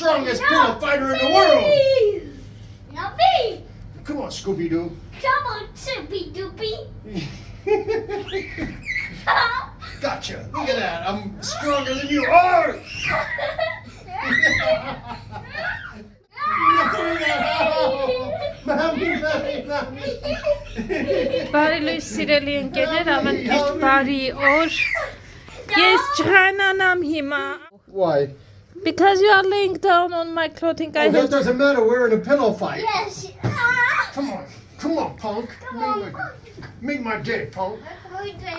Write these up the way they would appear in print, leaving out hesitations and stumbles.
strongest pillow fighter in the world. Not me. Come on, Scooby-Doo. Come on, Soupy Doopy. Gotcha. Look at that. I'm stronger than you are. Բարի լույս սիրելի ընկերներ, ամենքիչ բարի օր։ Ես չհանանամ հիմա։ Why? Because you are laying down on my clothing. I Well, that have doesn't matter. We're in a pillow fight. Yes. Come on, punk. Make my day, punk.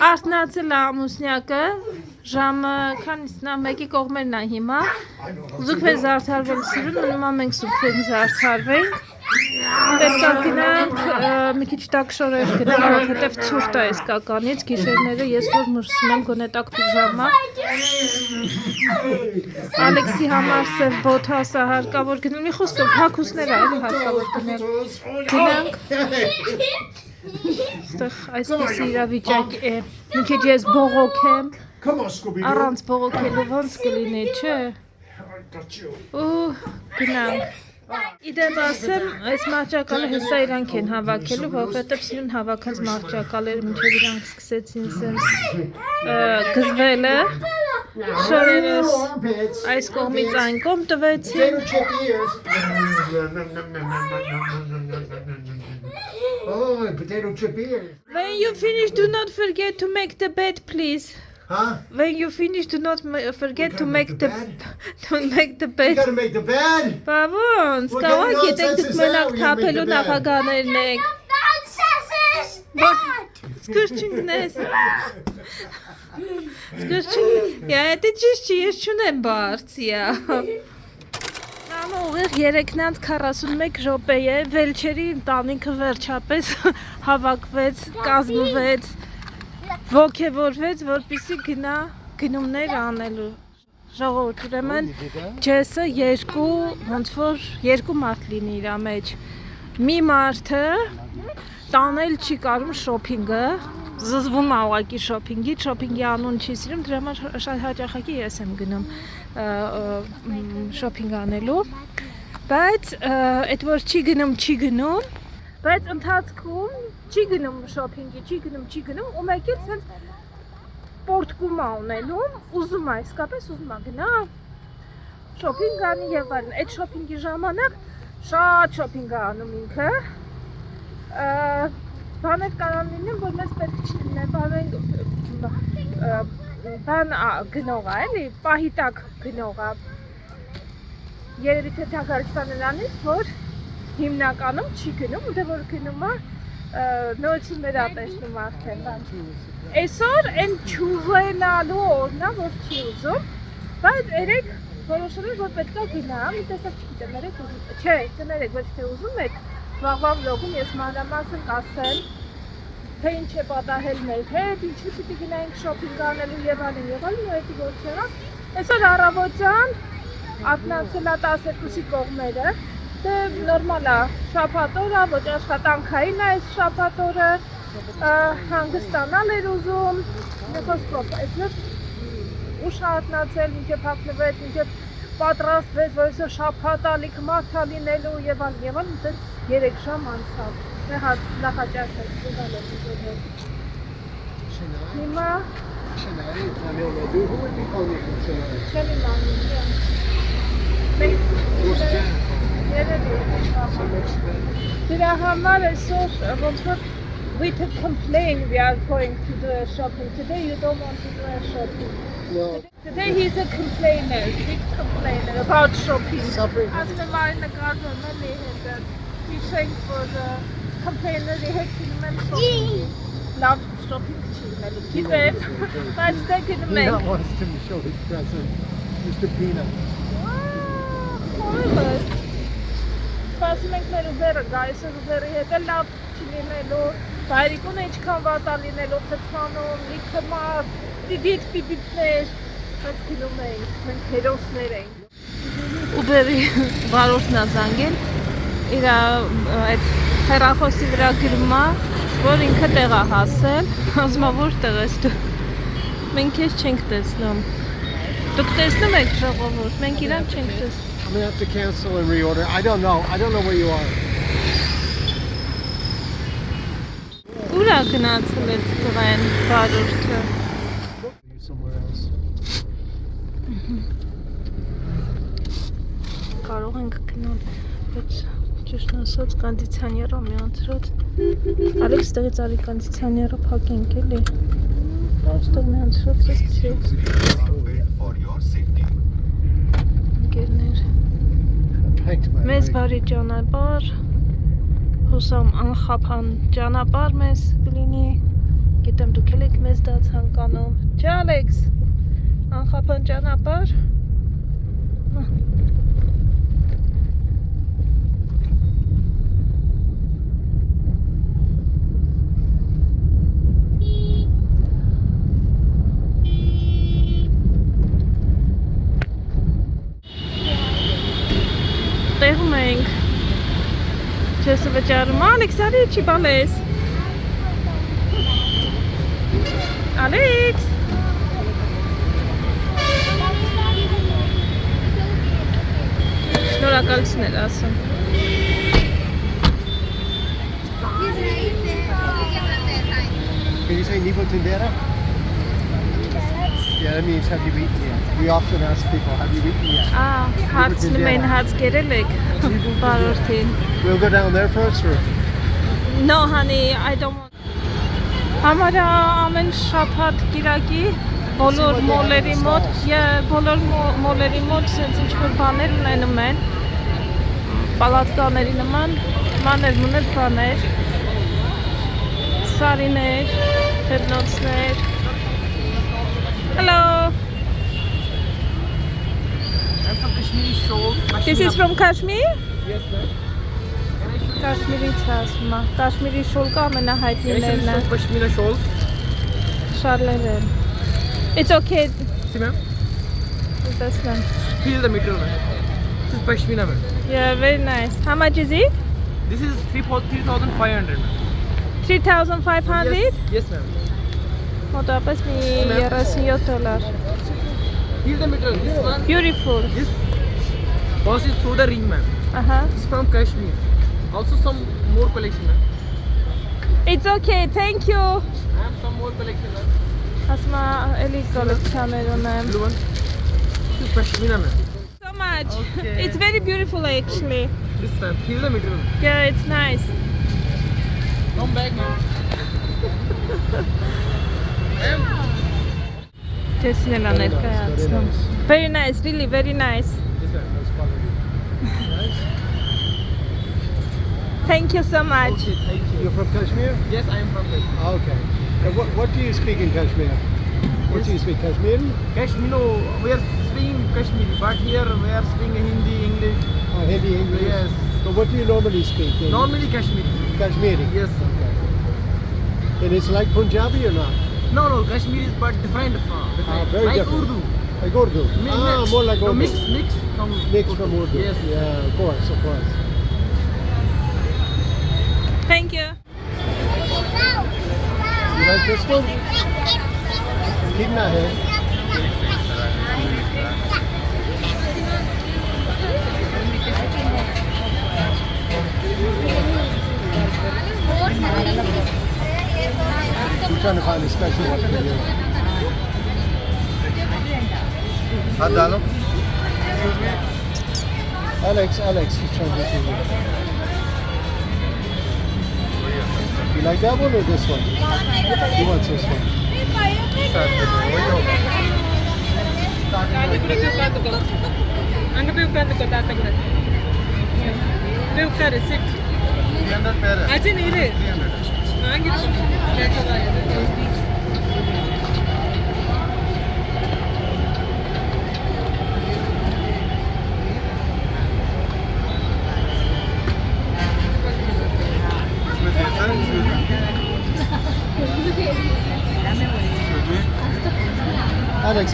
արթնացել է ամուսնյակը, ժամը քանիսն է, մեկի կողմերն է հիմա։ Զուգվեն զարդարվել սիրուն, նույնմա մենք զուգվեն զարդարվենք։ Պետք է գնանք մի քիչ տաք շորեր գնալ, որովհետև ցուրտ է իսկականից, գիշերները ես որ մրսում եմ գոնե տաք պիժամա։ Ալեքսի համար սև բոթասը հարկավոր գնել, մի խոսքով հագուստներ է էլի հարկավոր գնել։ Գնանք։ Այստեղ այսպիսի իրավիճակ է, մի քիչ ես բողոքեմ, Come on, Scooby-Doo. առանց բողոքելու ոնց կլինի, չէ։ I got you. Ու գնանք։ Իդեպ ասեմ, այս մահճակալը հեսա իրանք են հավաքելու, որովհետև սիրուն հավաքած մահճակալերը մինչև իրանք սկսեցին սենց գզվելը, շորերս այս կողմից այն կողմ տվեցին։ Potato chip ears. Oh, potato chip ears. When you finish, do not forget to make the bed, please. Huh? When you finish, do not forget to make the bed. bed. You gotta make the bed. Բավոն, What սկավա kind of գիտեք nonsense դուք is մենակ that when you make թափելու the bed? նախագաներն եք։ Nonsense is that. Սկրչինգնես։ Սկրչինգ, եթե ճիշտ չի, ես չունեմ բարձիա։ Նամը ուղիղ 3:41 րոպե է, Վելչերի ընտանիքը վերջապես հավաքվեց, կազմվեց, ոգևորվեց, որպեսզի գնա գնումներ անելու։ Ժողովուրդ, ուրեմն Ջեսը ոնց որ երկու մարդ լինի իր մեջ։ Մի մարդը տանել չի կարում շոփինգը, զզվում է ուղղակի շոփինգի անուն չի սիրում, դրա համար շատ հաճախակի ես եմ գնում շոփինգ անելու, բայց այդ որ չի գնում, բայց ընթացքում չի գնում շոփինգի, չի գնում, ու մեկ էլ ցենց պորտկում է ունենում, ուզում է, իսկապես ուզում է գնա շոփինգ անի եւ այլն։ Այդ շոփինգի ժամանակ շատ շոփինգ է անում ինքը։ Բաներ կարող լինեն, որ մեզ պետք չլինեն, բան գնող է, էլի, պահի տակ գնող է։ Երևի թե թագարիչան նրանից, որ հիմնականում չի գնում, ու դե որ գնում է, նորություններ է տեսնում արդեն։ Այսօր այն չուզենալու օրն է, որ չի ուզում, բայց երեք որոշել եմ, որ պետք է գնա, մի տեսակ չգիտեմ, երեք ուզում, չէ, կներեք, ոչ թե ուզում եք, վաղվա վլոգում ես մանրամասն կասեմ, թե ինչ է պատահել մեր հետ, ինչի պիտի գնայինք շոփինգ անելու եւ այլն, ու էդի ոչ չեղավ։ Այսօր առավոտյան արթնացել է 12-ի կողմերը, դե նորմալ է, շաբաթ օր է, ոչ աշխատանքային է այս շաբաթ օրը, հանգստանալ էր ուզում, մի խոսքով, այսօր ուշ արթնացել, մինչև հագնվեց, մինչև պատրաստվեց, որ այսօր շաբաթ է, լիքը մարդ է լինելու եւ այլն, 3 ժամ անցավ։ Նախաճաշ է ստուգալով։ Հիմա Shania, who would be calling you Shania? չեմ իմանում։ Դրա համար այսօր ոնց որ we to complain we are going to do a shopping. Today you don't want to do a shopping. No. Today he's a complainer, big complainer about shopping. Suffering. After my garden, he's saying for the complainer, they hate to shopping. Love shopping too. Give him. That's taking a Peanut wants to show his present. Mr. Peanut. Horrible. Սպասում ենք մեր ուբերը, գայսը ուբերի հետ է լավ չլինելու, բայրիկուն ինչքան վատ է լինելու, խծվանում, լիքը մարդ, պիպիպներ, բայց գնում էինք, մենք հերոսներ էինք։ Ուբերի վարորդն է զանգել, իր այդ հեռախոսի վրա գրում է, որ ինքը տեղ է հասել, ասում է որտեղ ես դու, մենք ես չենք տեսնում, դուք տեսնում եք ժողովուրդ, մենք իրան չենք տեսնում։ gonna have to cancel and reorder. I don't know where you are. Ուրա գնացել է տղեն բարորդը։ Somewhere else. Կարող ենք գնալ, բայց ճիշտ ասած կոնդիցիոները մի անցրած։ Ալեքս տեղից արի կոնդիցիոները փակենք էլի։ Այստեղ մի անցրած չի։ For your safety. Գերներ։ Մեզ բարի ճանապարհ։ Հուսամ անխափան ճանապարհ մեզ կլինի։ Գիտեմ դուք եք մեզ դա ցանկանում։ Չէ Ալեքս։ Անխափան ճանապարհ։ Տեղում ենք։ Չես վճարում, Ալեքս, արի չի բալես։ Ալեքս։ Շնորհակալություններ ասում։ Can you say Nipo Tindera? Yeah, that means have you eaten yet? We often ask people, have you eaten yet? Հարցնում են հաց կերել եք բարորդին։ We'll go down there first or? No honey, I don't want. Համարյա ամեն շաբաթ կիրակի բոլոր մոլերի մոտ, բոլոր մոլերի մոտ sense ինչ-որ բաներ ունենում են։ Պալատկաների նման մանր-մունր բաներ, սարիներ, հերնոցներ։ Hello. I'm from Kashmiri shawl. This is from Kashmir? Yes, ma'am. Kashmiri chasma. Kashmiri shawl ka ամենահայտնիներն են։ Kashmiri shawl. Շարլեր են։ It's okay. See, ma'am. Տեսնեմ։ Feel the material, ma'am. This is Pashmina, ma'am. Yeah, very nice. How much is it? This is 3,500, ma'am. 3,500? Yes, ma'am. Մոտավորապես մի $37։ Feel the material. This one. Beautiful. This boss is through the ring, ma'am. This is from Kashmir. Also some more collection, ma'am. It's okay. Thank you. I have some more collection, ma'am. Ասմա էլի կոլեկցիաներ ունեմ։ Blue one. This is Pashmina, ma'am. So much. Okay. It's very beautiful actually. This ma'am. Feel the material. Yeah, it's nice. Come back, ma'am. Տեսնելա ներկայացնում։ Very nice, really very nice. Yes, ma'am. Thank you so much. Okay, thank you. You're from Kashmir? Yes, I am from Kashmir. Okay. And what do you speak in Kashmir? What do you speak? Kashmiri? Kashmir, no, we are speaking Kashmiri, but here we are speaking Hindi, English. Hindi, English? Yes. So what do you normally speak? Normally Kashmiri. Kashmiri? Yes. Okay. And it's like Punjabi or not? No, Kashmiri is but different. Very like different. Urdu. Like Urdu? More like Urdu. No, mix from Mix from Urdu. Yes. Yeah, of course. Thank you. You like this one? Kitna hai? I'm trying to find a special one for you. Alex is trying to get you. You like that one or this one? He wants this one.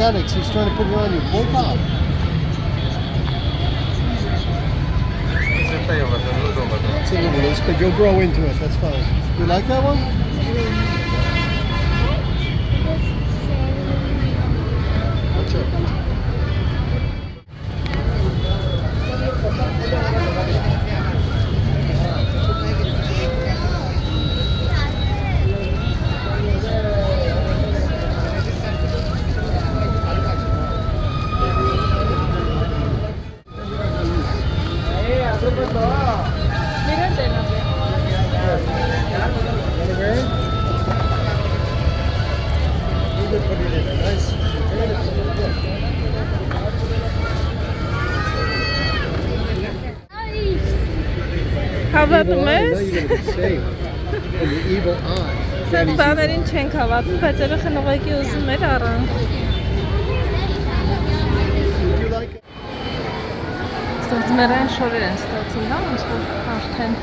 Alex, he's trying to put you on your boycott. It's a little loose, but you'll grow into it, that's fine. You like that one? What's it? Հավատում Now ես։ you're gonna be saved. And the evil eye. Սենց բաներին չենք հավատում, բայց երեխան ուղղակի ուզում էր առան։ Would you like it? Ստոց մերան շորեր են ստացում, հա, ոնց որ արդեն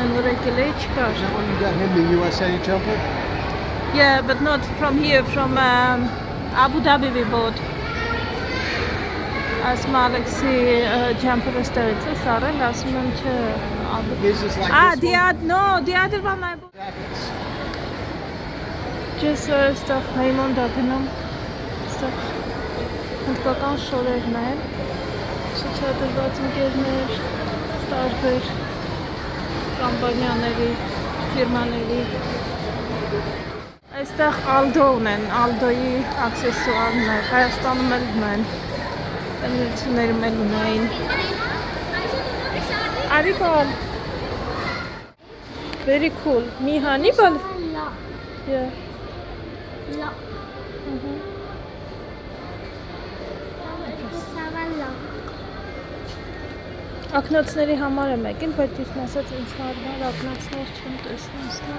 են որ եկել է չկար։ When you got him the USA jumper? Yeah, but not from here, from Abu Dhabi we bought. Ասում Ալեքսի jumper-ը ստեղից է սարել, ասում եմ չէ։ This is like Ah, this one. the other one I bought. Jackets. Just stuff Raymond գնում։ Stuff հնդկական շորերն են։ Շրջադրված ընկերներ, տարբեր կամպանիաների, ֆիրմաների։ Այստեղ Aldo ունեն, Aldo-ի աքսեսուարներ, Հայաստանում էլ ունեն։ Տներությունները էլ ունեն։ Arikol. Very cool. Me Hannibal. Yeah. Ակնոցների համար եմ եկել, բայց իսկ ասած ինձ հարմար ակնոցներ չեմ տեսնում ստա։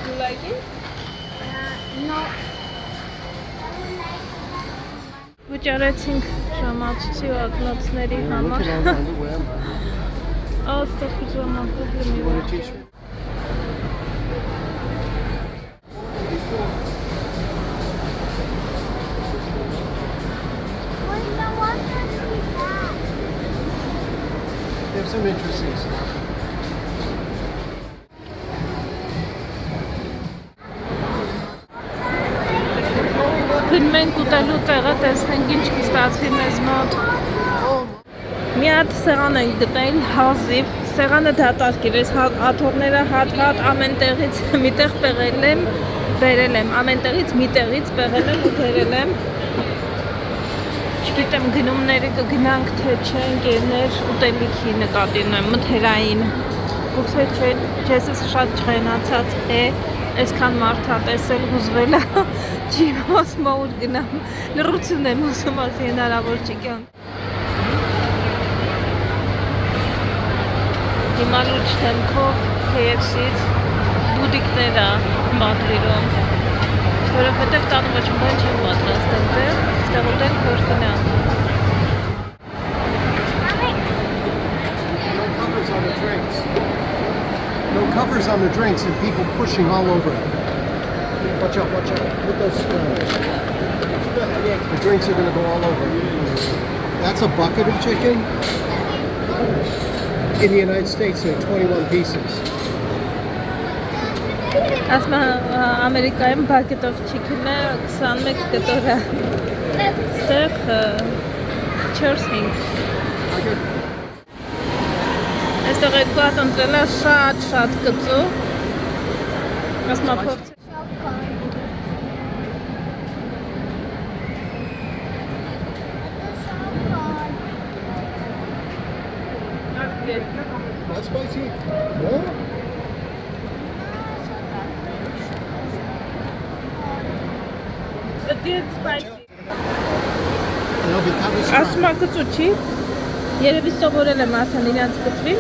You like it? No. Վճարեցինք ժամացույցի ու ակնոցների համար։ Աստղ ժամացույցը մի Want to teach me? They have some interesting stuff. Գնում ենք ուտելու տեղը, տեսնենք ինչ կստացվի մեզ մոտ։ Մի հատ սեղան ենք գտել, հազիվ, սեղանը դատարկ էր, այս աթոռները հատ ամեն տեղից մի տեղ բերել եմ, ամեն տեղից մի տեղից բերել եմ ու բերել եմ։ Չգիտեմ գնումները կգնանք թե չէ, ընկերներ ուտելիքի նկատի ունեմ, մթերային։ Գուցե չէ, ես շատ չխենացած է, այսքան մարդ հա տեսել հուզվել է, չի ասում ուր գնամ, լռություն եմ ուզում ասի հնարավոր չի կյանք։ Հիմա լուչ դեմքով KFC-ից բուդիկներ է պատվիրում, որովհետև տանը ոչ մի բան չեմ պատրաստել դեռ, ստեղ ուտենք որ գնամ։ No covers on the drinks and people pushing all over it. Watch out, watch out. With those, the drinks are going to go all over. That's a bucket of chicken. In the United States, there are 21 pieces. Ասում Ամերիկայում bucket of chicken-ը 21 կտոր է։ Ստեղ 4-5։ Այստեղ երկու հատ ընտրել է շատ կծու։ Ասում փորձ։ Not spicy? No? But it's spicy։ It'll be kind of Ասում կծու չի։ Երևի սովորել եմ արդեն իրանց կծվին։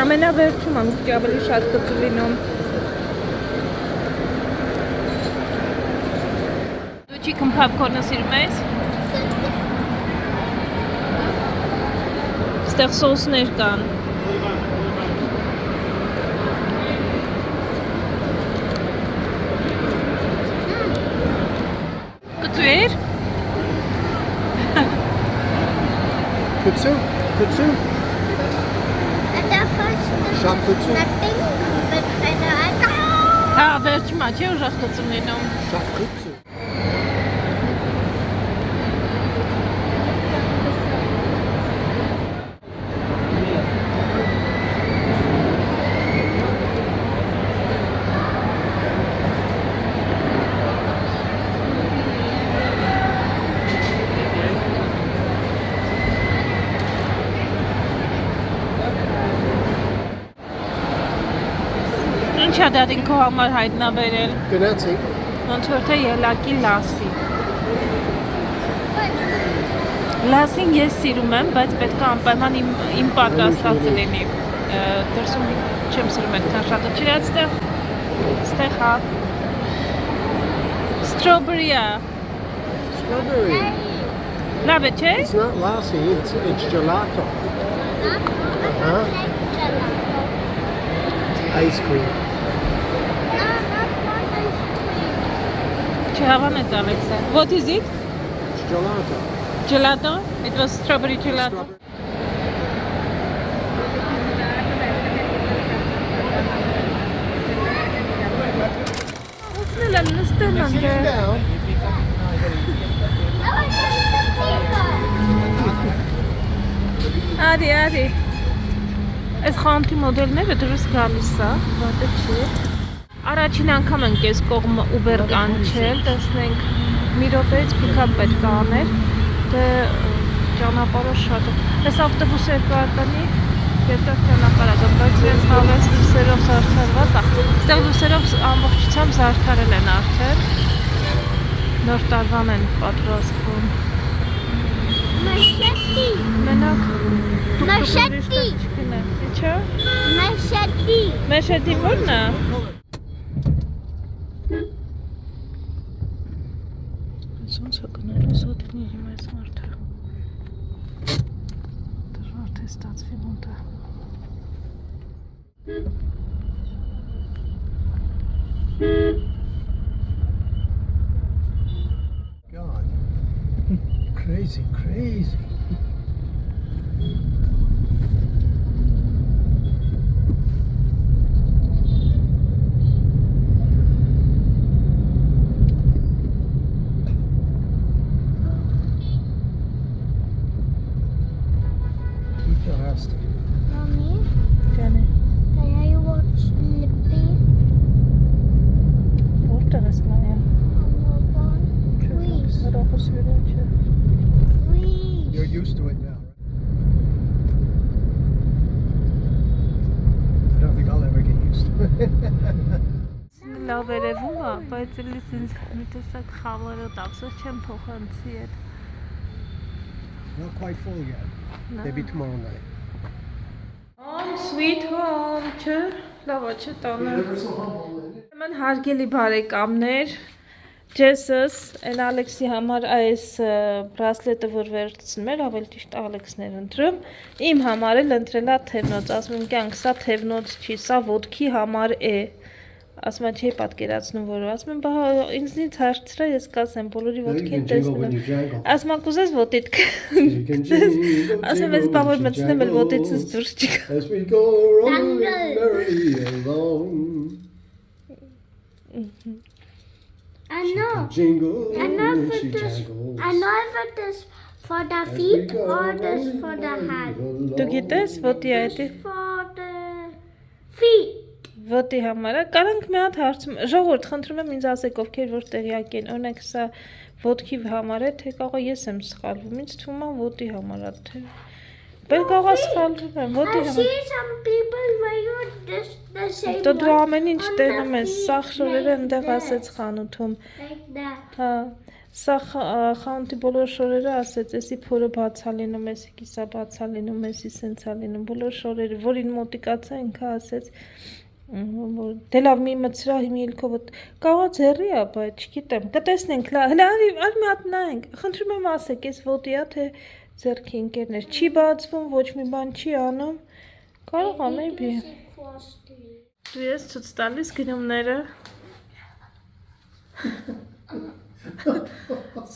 Ամենավերջում եմ ավելի շատ կծու լինում։ Դու chicken popcorn-ը սիրում ես։ Ստեղ սոսներ կան։ Կծու էր։ Kutsu? Kutsu? And the first Shop kutsu? nothing but Հա, վերջում է, չէ՞ ուժեղ կծում լինում։ Shop kutsu. Ինչ է դա ինքո համար հայտնաբերել։ Ganazi. Ոնց որ թե ելակի լասի։ Լասին ես սիրում եմ, բայց պետք է անպայման իմ պատրաստածը լինի։ Դրսում չեմ սիրում այդքան շատ։ Չնայած ստեղ հա Strawberry-ա։ Strawberry. Լավ է, չէ՞։ It's not lassi, it's gelato. Uh-huh. Ice cream. Չհավանեց Ալեքսը։ What is it? It's gelato. Gelato? It was strawberry gelato. Ուսնել եմ նստել Sit ընդ։ down. Արի։ Այս խանութի մոդելները դրս գալիս է, վատը չի։ Առաջին անգամ ենք այս կողմը Uber կանչել, տեսնենք մի րոպեից pick-up պետք է աներ, դե ճանապարհը շատ է։ Այս ավտոբուսը կատանի երկար ճանապարհ է, բայց իրենց հավես լույսերով զարդարված է։ Այստեղ լույսերով ամբողջությամբ զարդարել են արդեն։ Նոր տարվան են պատրաստվում։ Machete. Մենակ Machete. Ինչա։ Machete. Մեշետի ո՞րն է։ Ոնց է գնալու զոտնի հիմա այս մարդը։ Դժվար թե ստացվի մոտը։ God. Crazy. Mommy, Դենե։ can I watch Lippy Որտեղ ես նայում։ on the phone? Please. Հրախոս վրա չէ։ Please. You're used to it now, right? I don't think I'll ever get used to it. Լավ երևում է, բայց էլի ինձ մի տեսակ խավարոտ ափսոս չեմ փոխանցի այդ։ Not quite full yet. Maybe tomorrow night. Home sweet home, չէ, լավ է, չէ, տանը։ Never so humble, isn't it? Ման հարգելի բարեկամներ, Ջեսս, այն Ալեքսի համար այս բրասլետը որ վերցնում էր, ավելի ճիշտ Ալեքսն էր ընտրում, իմ համար էլ ընտրել է թևնոց, ասում եմ կյանք, սա թևնոց չի, սա ոտքի համար է, ասում եմ չի պատկերացնում որը, ասում եմ բա ինձնից հարցրա ես կասեմ, բոլորի ոտքին տեսնում եմ, ասում եմ կուզես ոտիդ կծես, ասում եմ ես բա որ մտցնեմ էլ ոտիցս դուրս չկա։ As we go rolling merrily along. I know. Jingle, I know if she it is. jangles. I know if it is for the As we feet go or it is rolling for the hand. along. Դու գիտես ոտի այդ է։ For the feet. Ոտի համար է, կարանք մի հատ հարցում, ժողովուրդ, խնդրում եմ ինձ ասեք ովքեր որ տեղյակ են, օրինակ սա ոտքի համար է, թե կարող ես եմ սխալվում, ինձ թվում է ոտի համար է, թե Բայց կարող սխալվում եմ, ոտի I համար։ see some people wearing this the same Դու դու one ամեն ինչ on տենում the ես, feet սաղ շորերը like ընդեղ this, ասեց խանութում, like that. հա, սա խանութի բոլոր շորերը ասեց, էսի փորը բացա լինում, էսի կիսա բացա լինում, էսի սենցա լինում, բոլոր շորերը, որին մոտիկացա ինքը ասեց, դե լավ մի մցրա հիմի ելքով կարող ձեռի է, բայց չգիտեմ, կտեսնենք, հլա արի մի հատ նայենք, խնդրում եմ ասեք, ես ոտի է, թե ձեռքի ընկերներ, չի բացվում, ոչ մի բան չի անում, կարող է, maybe, դու ես ցույց տալիս գնումները,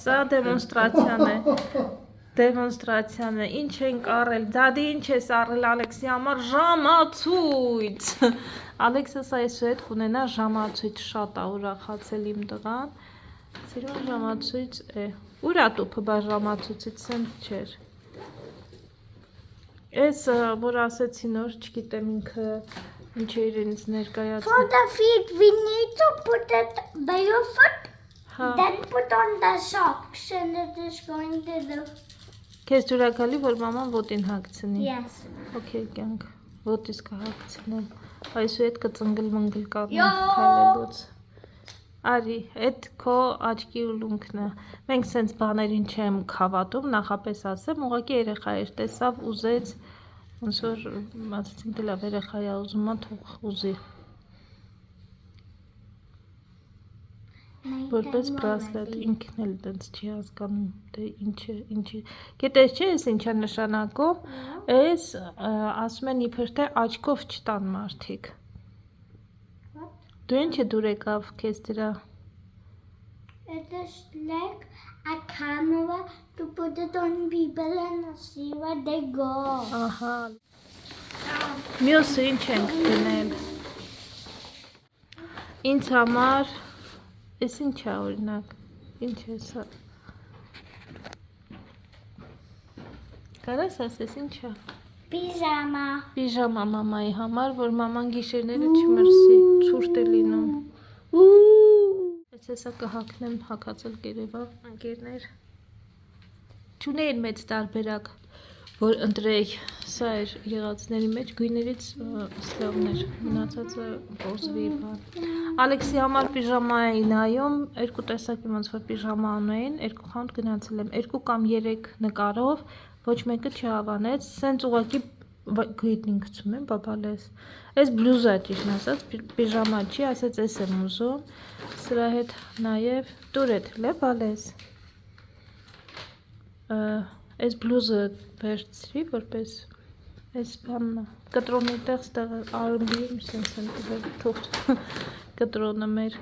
սա դեմոնստրացիան է, ինչ ենք առել, դադի ինչ ես առել Ալեքսի համար, ժամացույց, Ալեքսը սա ես հետ կունենա ժամացույց, շատ է ուրախացել իմ տղան, սիրում ժամացույց է, ուր է տուփը բա ժամացույցից սենց չէր, ես որ ասեցի նոր, չգիտեմ ինքը ինչ է իրենից ներկայացնում, For the feet, we need to put it by your foot, հա, then put on the socks, and it is going to do. Քեզ ջուրակալի, որ մաման ոտին հագցնի, Yes. Okay, կյանք, ոտիս կհագցնեմ, այսու հետ կծնգլ մնգլ Yo! կատնեմ քայլելուց, Արի, այդ քո աչքի ուլունքն է։ Մենք սենց բաներին չեմ հավատում, նախապես ասեմ, ուղղակի երեխա էր տեսավ, ուզեց, ոնց որ ասեցինք դե լավ երեխա է ուզում, թող ուզի։ Որպես բրասլետ ինքն էլ դենց չի հասկանում, դե ինչի։ Գիտես չէ, ես ինչա նշանակում, ես ասում են իբր թե աչքով չտան մարդիկ։ Դու ինչ դուր եկավ քեզ դրա։ It is like a camera to put it on people and see where they go. Ահա։ Մյուսը ինչ ենք դնել։ Ինձ համար Էս ինչ է օրինակ, ինչ է սա։ Կարաս ասես ինչ է։ Pyjama. Պիժամա մամայի համար, որ մաման գիշերները չմրսի, ցուրտ է լինում։ Ես հեսա կհակնեմ հակացել գերևա ընկերներ։ Չունեին մեծ տարբերակ, որ ընտրեի, սա էր եղածների մեջ, գույներից սլավներ, մնացածը բոզվի բան։ Ալեքսի համար պիժամա էի նայում, երկու տեսակի ոնց որ պիժամա ունեին, երկու խանութ գնացել եմ, 2 կամ 3 նկարով, ոչ մեկը չհավանեց, սենց ուղղակի գույտնին գցում եմ, բաբալես։ Այս բլյուզա ճիշտ ասած, պիժամա չի, ասած էս եմ ուզում, սրա հետ նաև դուր է թլե բալես։ Այս բլյուզը վերցրի, որպես այս բանն կտրոնի տեղ R&B եմ սենց եմ տվել թուղթ կտրոնը մեր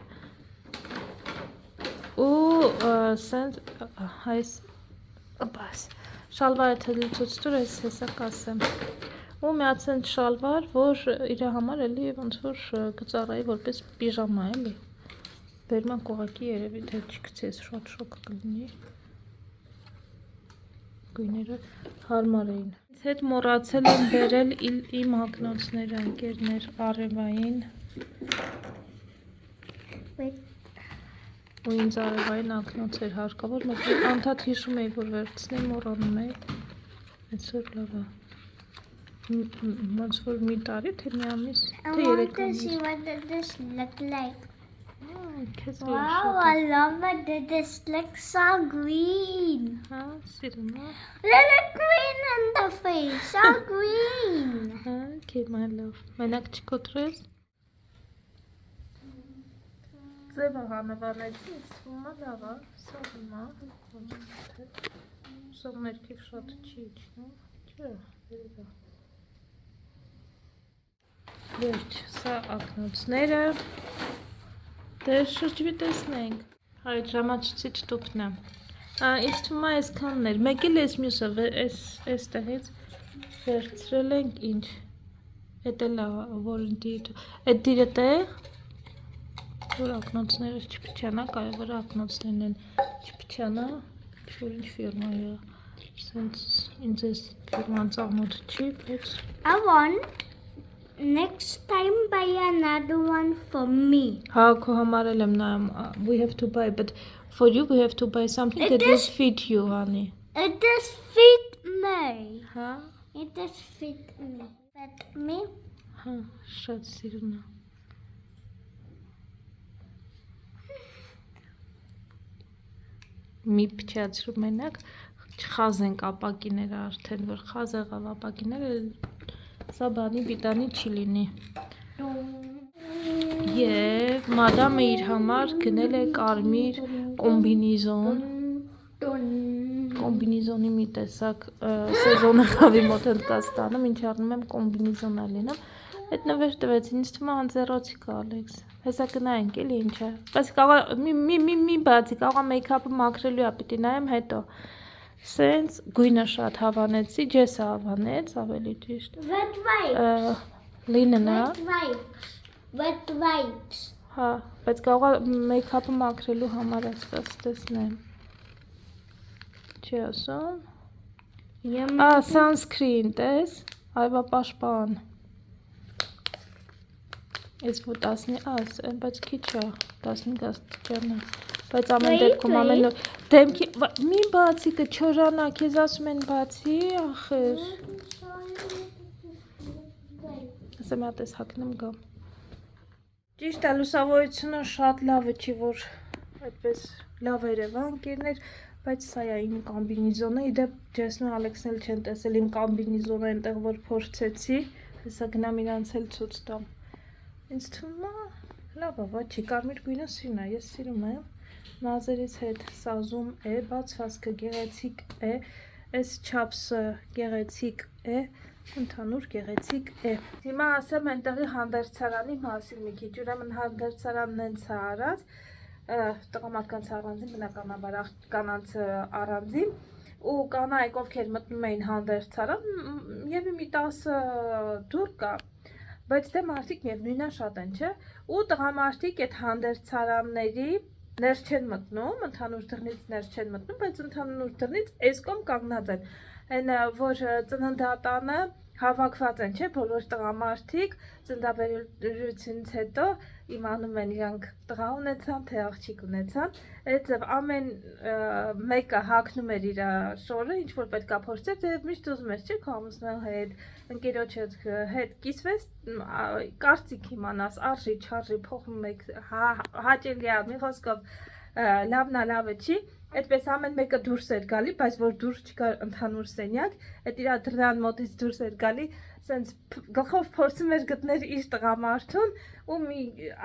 ու սենց այս բաս շալվարը թելի ցույց տուր այս հեսա կասեմ ու մի հատ սենց շալվար, որ իր համար էլի ոնց որ կծառայի որպես պիժամա էլի վերման կողակի երևի թե չգցես շատ շոկ կլինի գույները հարմար էին։ Հետ մոռացել եմ բերել իմ հագնոցները ընկերներ արևային ու ինձ արևային հագնոց էր հարկավոր, մեկ անդադ հիշում էի, որ վերցնեմ մոռանում էի, այսօր լավ է։ Ոնց որ մի տարի, թե մի ամիս, թե 3 ամիս։ I want to see what this look like. Քեզ Wow, I love it. This looks so green. Հա, սիրում է։ Little green in the face. So green. Հա, my love։ Մենակ չկոտրես։ Ձևը հանվանեցի, սվում է լավ է, սողում է, սող ներքիվ շատ չի իջնում, չէ, երևա։ Վերջ, սա ակնոցները, դեր շրջվի տեսնենք, այդ ժամացուցիչ տուպն է, ինձ թվում է այսքանն էր, մեկ էլ ես մյուսը, այս տեղից վերցրել ենք ինչ, էտ էլ որընտի, էտ դիրը տեղ, որ ակնոցները չպիչանա, կարևոր ակնոցներն են չպիչանա, ինչ-որ ինչ ֆիրմա է, սենց ինձ ես ֆիրման ծաղմոտ չի, բայց I want next time buy another one for me. Հա, քո համար էլ եմ նայում, we have to buy, but for you we have to buy something that will fit you, honey. It does fit me. Հա, It does fit me. Fit me. հա, շատ սիրուն է։ Մի փչացրու մենակ խազ ենք ապակիները արդեն, որ խազ եղավ ապակիները, սա բանի բիտանի չի լինի։ Եվ մադամը իր համար գնել է կարմիր կոմբինիզոն, կոմբինիզոնի մի տեսակ սեզոնը խավի մոտ Հնդկաստանում, ինչ առնում եմ կոմբինիզոն է լինում, այդ նվեր տվեց, ինձ թվում է հանձեռոցիկ է Ալեքս, հեսա կնայենք էլի ինչ է, բայց կաղա մի բացի, կաղա մեյքապը մաքրելու է, պիտի նայեմ հետո, սենց գույնը շատ հավանեցի, ջեսը հավանեց, ավելի ճիշտ, Wet wipes. լինն է, Wet wipes. Wet wipes. հա, բայց կաղա մեյքապը մաքրելու համար ասված տեսնեմ, չի ասում, sunscreen տես, այվա պաշպան, ես որ 10, բայց քիչ է, 15 աստիճան է, բայց ամեն դեպքում ամեն նոր, դեմքի, մի բացի կչորանա, քեզ ասում են բացի, ախր, ասեմ հատ ես հակնեմ գամ, Ճիշտ է, լուսավորությունը շատ լավ է, չի որ այդպես լավ Երևան կերներ, բայց սա է իմ կամբինիզոնը, իդեպ Ջեսն ու Ալեքսն էլ չեն տեսել իմ կամբինիզոնը այնտեղ որ փորձեցի, հեսա գնամ իրանց էլ ցույց տամ։ Ինձ թվում է լավ է, ոչ չի, կարմիր գույնը սիրուն է, ես սիրում եմ, մազերից հետ սազում է, բացվածքը գեղեցիկ է, այս չափսը գեղեցիկ է, ընդհանուր գեղեցիկ է։ Հիմա ասեմ այնտեղի հանդերձարանի մասին մի քիչ, ուրեմն հանդերձարանն են ցարած, տղամարդկանց առանձին, բնականաբար կանանց առանձին, ու կանայք ովքեր մտնում էին հանդերձարան, եւ մի 10 դուր կա, բայց դե մարդիկ միևնույնն շատ են, չէ՞, ու տղամարդիկ այդ հանդերձարանների ներս չեն մտնում, ընդհանուր դռնից ներս չեն մտնում, բայց ընդհանուր դռնից այս կողմ կանգնած են, այն որ ծննդատանը հավաքված են, չէ՞, բոլոր տղամարդիկ ծննդաբերությունից հետո իմանում են իրանք տղա ունեցան, թե աղջիկ ունեցան, այդ ձև ամեն մեկը հագնում էր իր շորը, ինչ որ պետք է փորձեր, դե միշտ ուզում ես, չէ՞, քո ամուսնու հետ, ընկերոջդ հետ կիսվես, կարծիք իմանաս, արժի, չարժի, փոխում եք, հաճելի է, մի խոսքով լավն է, լավը չի, այդպես ամեն մեկը դուրս էր գալի, բայց որ դուրս չկար ընդհանուր սենյակ, այդ իր դռան մոտից դուրս էր գալի, սենց գլխով փորձում էր գտնել իր տղամարդուն ու մի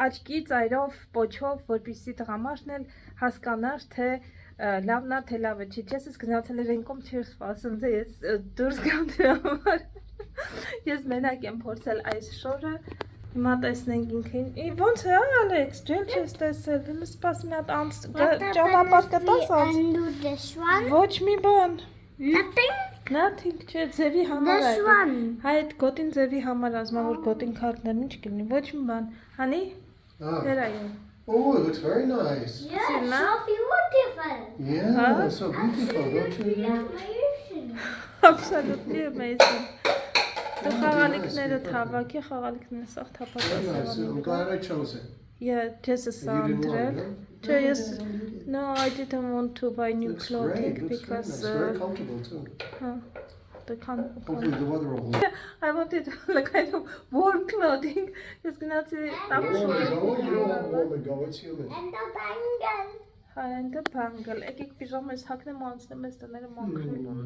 աչքի ծայրով, պոչով, որպեսզի տղամարդն էլ հասկանար, թե լավն է, թե լավը չի, չես գնացել էր այն կողմ չէր սպասում, թե ես դուրս գամ դրա համար, ես մենակ եմ փորձել այս շորը, հիմա տեսնենք ինքին, ոնց է Ալեքս, ջել չես տեսել, հենց սպաս մի հատ անց, ճանապարհ կտաս անց, And do this one. ոչ մի բան, Nothing. nothing, չէ, ձևի համար This է, one. հայ այդ գոտին ձևի համար ասում որ գոտին քարտներն ինչ կլինի, ոչ մի բան, հանի, Ah. հերայում, Oh, it looks very nice. Yeah, See, so now? beautiful. Yeah, Huh? so beautiful, don't you think? Amazing. absolutely amazing, դու խաղալիքները թավակի, խաղալիքները սաղ Very թապակած nice. I'm glad I chose it. yeah, ջեսը սա You didn't want անդրել, it, huh? չէ, ես, no, I didn't want to buy new Looks clothing great. Looks very because, nice. Very comfortable too. the Hopefully the weather will hold. I wanted like kind of warm clothing, just gnați Warm and go. You don't want warm and go. It's humid. And the bangle. Հայ ընդ բանգլ, եկեք պիժամես հագնեմ անցնեմ այս տները մաքրում,